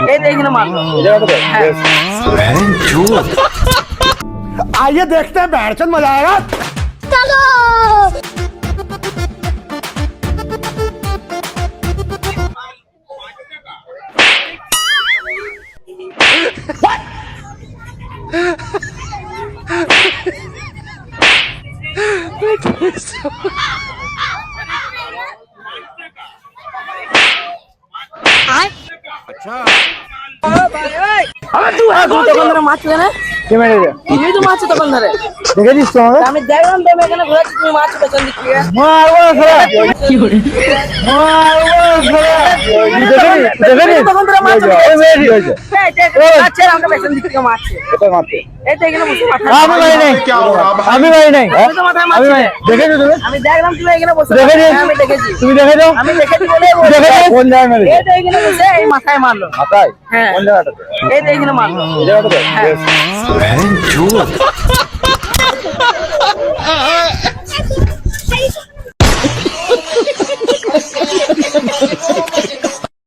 এই তো এখানে মারলো। आइए देखते हैं बैठचंद मजा आएगा। चलो তখন ধরে মারছো কেন? তুমি তো মারছো তখন ধরে। দেখেছিস তো আমাকে? আমি দেখলাম তো আমি এখানে ঘোরাচ্ছি, তুমি মারছো পেছন দিক থেকে। মারবো না শালা। মারবো না শালা। দেখেছিস? তখন ধরে মারছো। ওই মেয়েটি হয়েছে। এই যে মারছে, আর আমাকে পেছন দিক থেকে মারছে। কোথায় মারতে? এই তো এখানে বসে মাথা। আমি বাড়ি নাই। আমি বাড়ি নাই। তুমি তো মাথায় আমি মারছিলে। বাড়ি- দেখেছো তুমি? আমি দেখলাম তুমি এখানে বসে। দেখেছিস? হ্যাঁ, আমি দেখেছি। তুমি দেখেছো? আমি দেখেছি বলেই বলছি। দেখেছিস? কোন জায়গায় মেরেছে? এই তো এখানে বসে এই মাথায় মারলো। মাথায়? হ্যাঁ। কোন জায়গাটাতে? এই তো এখানে মারলো। এই জায়গাটাতে? হ্যাঁ। বেশ।